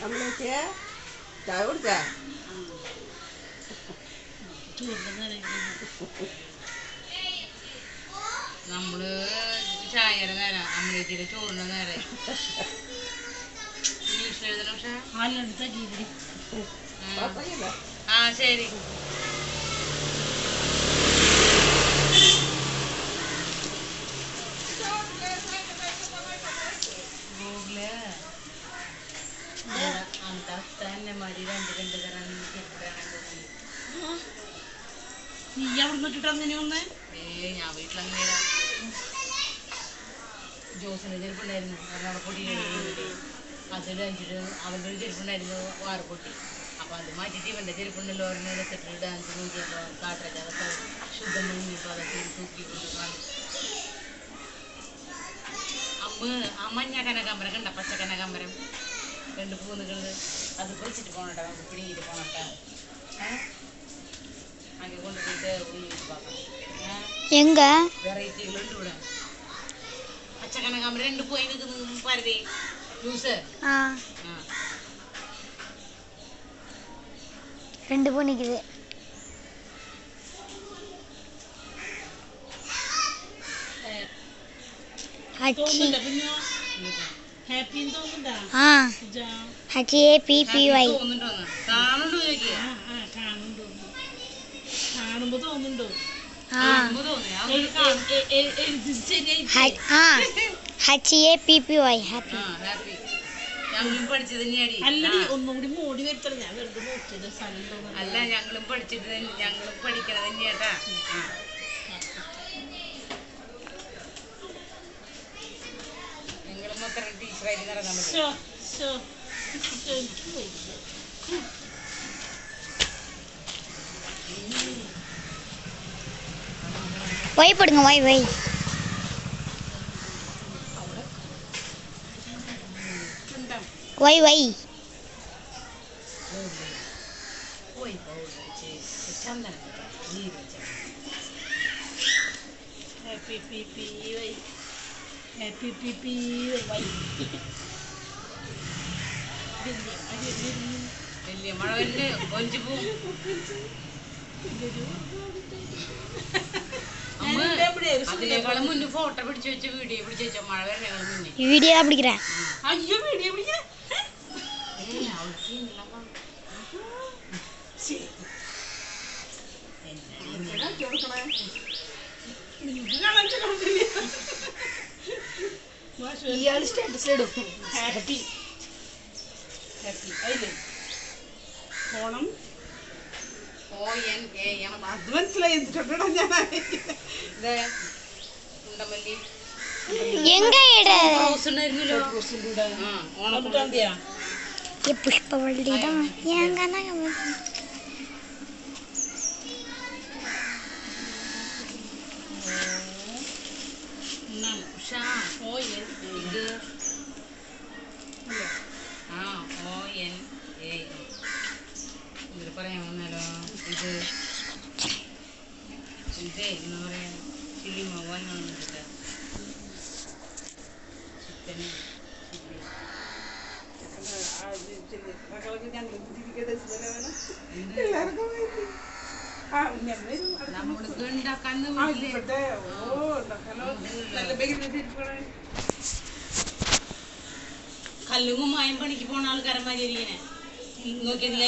ചായ കുടിച്ചാ നമ്മള് ചായയുടെ നേരം അമ്മേച്ചിയുടെ ചോറിന്റെ നേരം ഇംഗ്ലീഷിൽ എഴുതണം. പക്ഷെ ആ ശരി. ഗൂഗിള് അന്തന്നെ മതി രണ്ട് തരം നീ അവിടെ നോക്കിട്ട് അങ്ങനെ വന്നേ? ഞാൻ വീട്ടിലങ്ങനെ ജോസിന്റെ ചെരുപ്പുണ്ടായിരുന്നു ഒരാളെ പൊട്ടി അതിൽ അഞ്ചിട്ട് അവൻ്റെ ഒരു ചെരുപ്പുണ്ടായിരുന്നു വാറ് പൊട്ടി. അപ്പൊ അത് മാറ്റിട്ട് ഇവന്റെ ചെരുപ്പുണ്ടല്ലോ ഒരെണ്ണം എടുത്തിട്ട് ഡാൻസ് നോക്കിയപ്പോ കാട്ടൊക്കെ അതൊക്കെ ശുദ്ധം മുങ്ങിയപ്പോ അതൊക്കെ തൂക്കിക്കൊണ്ട് ആ മഞ്ഞ കനകാമ്പരം കണ്ട പച്ച കനകാമ്പരം രണ്ട് പൂന്നുകള് അത് പൊളിച്ചിട്ട് പോണട്ടെ, നമുക്ക് പിടിങ്ങിട്ട് പോണട്ടെ. അങ്ങനെ കൊണ്ടുപോയിട്ട് ഉള്ളിട്ട് പാക്കണം. വെറൈറ്റികളുണ്ട് ഇവിടെ. പച്ച കനകാമ്പരം രണ്ട് പോയി നിൽക്കുന്നത് പരതേ ജ്യൂസ് ரெண்டு பூ நிக்குது. ஹச்சி ഹാപ്പി തോന്നുന്നുണ്ടാ? ഹച്ചി PPY കാണുമ്പോ തോന്നുന്നുണ്ടോ? ഹച്ചി PPY ഹാപ്പി. അല്ലടി ഒന്നുകൂടി മോടി വരുത്തണം. ഞാൻ വെറുതെ നോക്കിയത് സ്ഥലം. അല്ല ഞങ്ങളും പഠിച്ചിട്ട് ഞങ്ങളും പഠിക്കണത് തന്നെയാട്ടാ. നിങ്ങളും അത്ര ടീച്ചറായിട്ട് നടക്കാൻ പറ്റും. வை போடுங்க வை வை. வை வை ഹാപ്പി PPY ഹാപ്പി PPY. വലിയ മഴ വരുന്നേ കൊഞ്ചു പോവും. അതിനേക്കാളും മുന്നേ ഫോട്ടോ പിടിച്ചു വെച്ച വീഡിയോ പിടിച്ചു വെച്ച മഴ വരുന്നേക്കാളും മുന്നേ വീഡിയോ പിടിக்கிறேன். അയ്യോ വീഡിയോ പിടിக்கிறேன். ഇയാള് സ്റ്റാറ്റസിലിടും ഹാപ്പി ഹാപ്പി അതില്ലേ ഓണം അത് മനസ്സിലായി. എന്തിട്ടാ ഞാൻ ഉണ്ടമല്ലി எங்க இட ഉണ്ടായിരുന്നല്ലോ ഓണപ്പുട്ടാന്തിയാ പുഷ്പവള്ളി தான் எங்க ഇത് പറയാൻ വന്നാലോ? ഇത് ഇതേ എന്താ പറയാ ചില്ലിമാവാൻ വന്നിട്ട് ചിക്കന് നമ്മൾക്ക് ഉണ്ടാക്കാൻ കല്ലുങ്ങും മായം പണിക്ക് പോണ ആൾക്കാരന്മാരിങ്ങനെ നോക്കിയതില്ലേ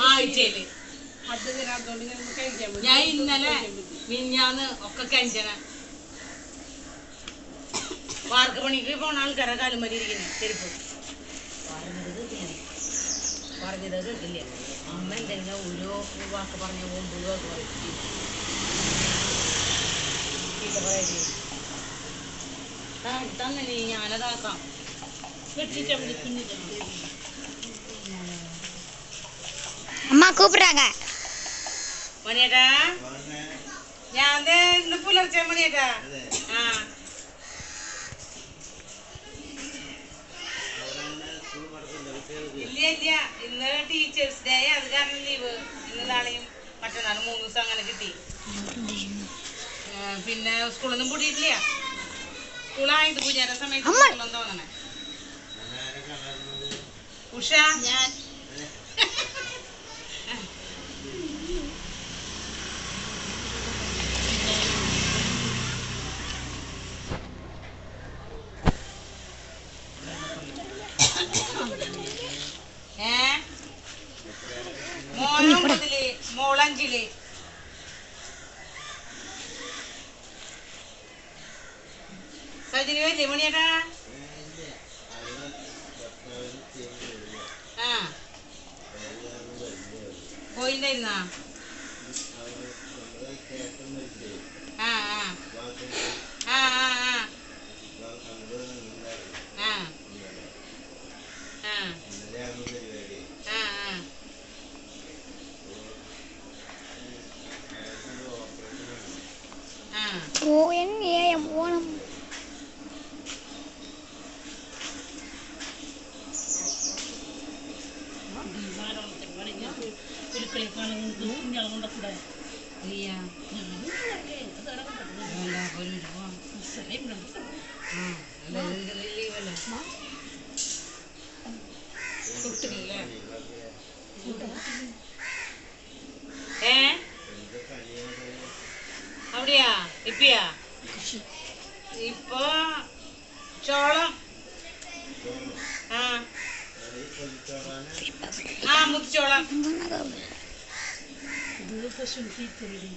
ആഴ്ചയില്. ഞാൻ ഇന്നലെ മിഞ്ഞാന്ന് ഒക്കെ കഴിച്ചന വാർക്ക് പണിക്ക് പോണ ആൾക്കാരെ കാലുമതി ഇരിക്കുന്നത് ചെരുപ്പ് പറഞ്ഞത് കേട്ടില്ല. അമ്മ എന്തെങ്കിലും ഓരോ വാക്ക് പറഞ്ഞ ഓരോ വാക്ക് പറയും. തന്നെ ഞാനതാക്കാം அம்மா கூப்பிடுறாங்க. മണിയേട്ടാ ഞാൻ ഇന്ന് പുലർച്ചെ മണിയേട്ടാ. ഇല്ല ഇല്ല ഇന്ന് ടീച്ചേഴ്സ് ഡേ, അത് കാരണം ലീവ്. ഇന്ന് നാളെയും മറ്റന്നാളും 3 ദിവസം അങ്ങനെ കിട്ടി. പിന്നെ സ്കൂളൊന്നും പൂട്ടിയിട്ടില്ല. സ്കൂളായിട്ട് പൂജാര സമയത്ത് തോന്നണേ. ഉഷ ഞാൻ മോളൊമ്പതില് മോളഞ്ചില് സജിന് വരില്ലേ മണിയേട്ടാ ആ പോയിണ്ടായിരുന്നാ ആ ആ ആ ആ ആ ആ പോണം. കുഞ്ഞാളെ കൊണ്ടക്കൂടെ அப்படியா இப்பயா இப்போ ചോളം ആ മുത്തിച്ചോളം ഇത് പശു തീറ്റടി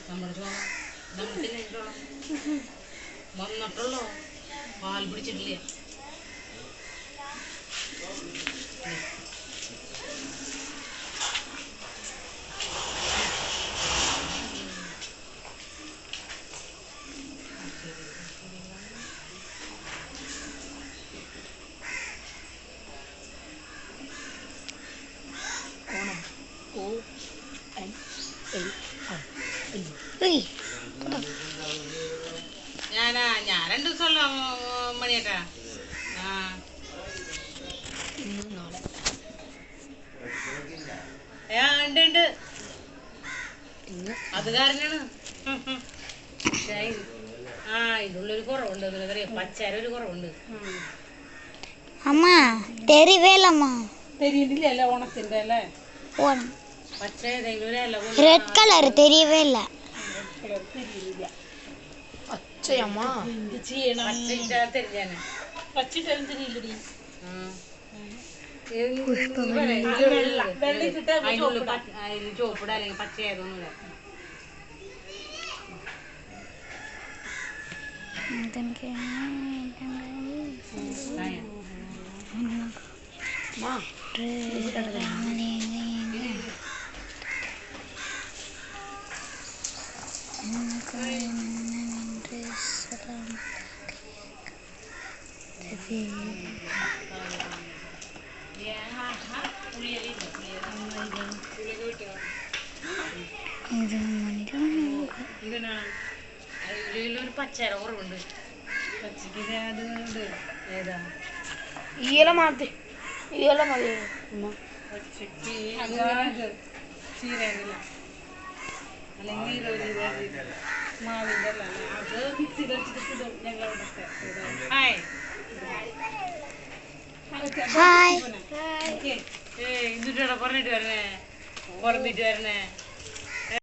നമ്മുടെ ചോളം നമ്മുടെ ചോളം വന്നിട്ടുള്ളോ പാൽ പിടിച്ചിട്ടില്ല ഞാൻ 2 ദിവസമല്ലോ മണിയേട്ടാ ആ ഉണ്ട് അത് കാരണാണ് ആ ഇതുള്ളൊരു കുറവുണ്ട് നിനക്കറിയാം പച്ചര ഒരു കുറവുണ്ട് അമ്മ തെരിവേലമ്മ തെരിയില്ലല്ലേ ഓണത്തിന്റെ അല്ലേ ഓണം പച്ച ഏതെങ്കിലും റെഡ് കളർ തെരിയவே ഇല്ല പച്ചയമ്മ എന്ത് ചെയ്യണം തെരിഞ്ഞാണ് പച്ചിട്ടാലും തെരിയില്ലടി ചോപ്പിട അല്ലെങ്കിൽ പച്ചയായതൊന്നുമില്ല ഒരു പച്ചര കുറവുണ്ട് പച്ചക്ക് അതുകൊണ്ട് ഏതാ ഈല മാറ്റി ഈല മതി പച്ചക്ക് ചീരയില്ല അല്ലെങ്കിൽ മാവിൻ്റെ അല്ല അത് മിക്സിയിൽ വെച്ചിട്ട് ഞങ്ങളവിടെ ഹായ് ഹായ് ഇതിട്ടാ പറഞ്ഞിട്ട് വരണേ പുറത്തിട്ട് വരണേ